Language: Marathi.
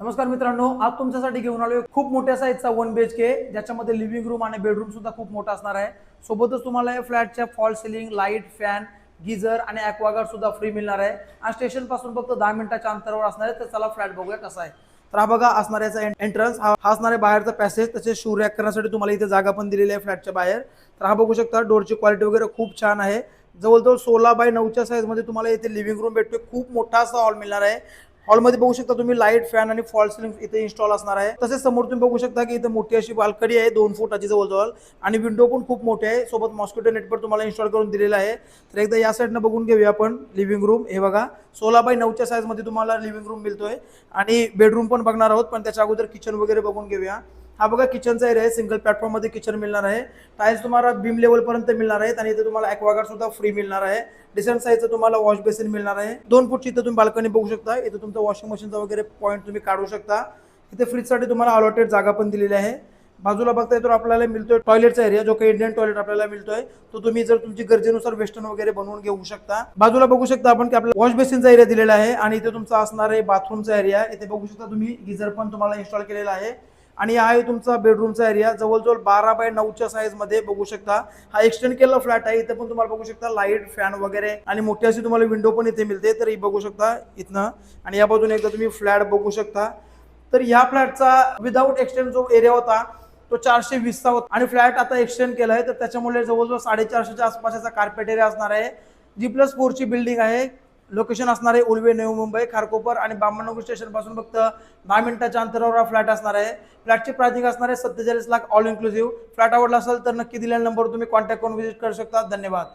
नमस्कार मित्रांनो, आज तुमच्यासाठी घेऊन आलोय खूप मोठ्या साईजचा 1 BHK ज्याच्यामध्ये लिव्हिंग रूम आणि बेडरूम सुद्धा खूप मोठा असणार आहे। सोबतच तुम्हाला या फ्लॅटच्या fall ceiling, light, fan, geyser आणि ॲक्वागार्ड सुद्धा फ्री मिळणार आहे आणि स्टेशन पासून फक्त 10 मिनिटाच्या अंतरावर असणार आहे। तर चला फ्लॅट बघूया कसा आहे। तर हा बघा असणार याचा एंट्रन्स, हा असणार आहे बाहेरचा पॅसेज। तसेच शू रॅक करण्यासाठी तुम्हाला इथे जागा पण दिलेली आहे फ्लॅटच्या बाहेर। तर हा बघू शकता, डोरची क्वालिटी वगैरे खूप छान आहे। जवळजवळ 16x9च्या साईजमध्ये तुम्हाला इथे लिव्हिंग रूम भेटतोय। खूप मोठा असा हॉल मिळणार आहे। हॉलमध्ये बघू शकता तुम्ही लाईट, फॅन आणि फॉल सिलिंग इथे इन्स्टॉल असणार आहे। तसेच समोर तुम्ही बघू शकता की इथे मोठी अशी बाल्कनी आहे 2 फुटाची जवळजवळ, आणि विंडो पण खूप मोठे आहे। सोबत मॉस्किटो नेट पण तुम्हाला इन्स्टॉल करून दिलेला आहे। तर एकदा या साईडनं बघून घेऊया आपण लिव्हिंग रूम। हे बघा 16x9च्या साईजमध्ये तुम्हाला लिव्हिंग रूम मिळतोय आणि बेडरूम पण बघणार आहोत, पण त्याच्या अगोदर किचन वगैरे बघून घेऊया। हा बघा किचनचा एरिया आहे, सिंगल प्लॅटफॉर्म मध्ये किचन मिळणार आहे। टाइल्स तुम्हाला बीम लेवल पर्यंत मिळणार आहेत आणि इथे तुम्हाला ॲक्वागार्ड सुद्धा फ्री मिळणार आहे। डिसेंट साईजचं तुम्हाला वॉश बेसिन मिळणार आहे। 2 फूटची इथे तुम्ही बाल्कनी बघू शकता। इथे तुमचा वॉशिंग मशीनचा वगैरे पॉईंट तुम्ही काढू शकता। इथे फ्रीजसाठी तुम्हाला अलॉटेड जागा पण दिलेली आहे। बाजूला बघताय तर आपल्याला मिळतोय टॉयलेटचा एरिया, जो काही इंडियन टॉयलेट आपल्याला मिळतोय। तो तुम्ही जर तुमची गरजेनुसार वेस्टर्न वगैरे बनवून घेऊ शकता। बाजूला बघू शकता आपण की आपल्याला वॉश बेसिनचा एरिया दिलेला आहे आणि इथे तुमचा असणार आहे बाथरूमचा एरिया। इथे बघू शकता तुम्ही गीझर पण तुम्हाला इन्स्टॉल केलेला आहे आणि हा आहे तुमचा बेडरूमचा एरिया। जवळजवळ 12x9च्या साईज मध्ये बघू शकता हा एक्सटेंड केलेला फ्लॅट आहे। इथे पण तुम्हाला बघू शकता लाईट, फॅन वगैरे आणि मोठी अशी तुम्हाला विंडो पण इथे मिळते। तर ही बघू शकता इथनं, आणि या बाजूने एकदा तुम्ही फ्लॅट बघू शकता। तर या फ्लॅटचा विदाऊट एक्सटेंड जो एरिया होता तो 420चा होता आणि फ्लॅट आता एक्सटेंड केला आहे। तर त्याच्यामुळे जवळजवळ 450च्या आसपासचा कार्पेट एरिया असणार आहे। G+4ची बिल्डिंग आहे। लोकेशन असणार आहे उल्वे, नवी मुंबई, खारकोपर आणि बामणनगर स्टेशन पासून फक्त 10 मिनिटाच्या अंतरावर हा फ्लॅट असणार आहे। फ्लॅटची प्राइसिंग असणार आहे 47 लाख ऑल इन्क्लुसिव्ह। फ्लॅट आवडला असेल तर नक्की दिलेल्या नंबरवर तुम्ही कॉन्टॅक्ट करून व्हिजिट करू शकता। धन्यवाद।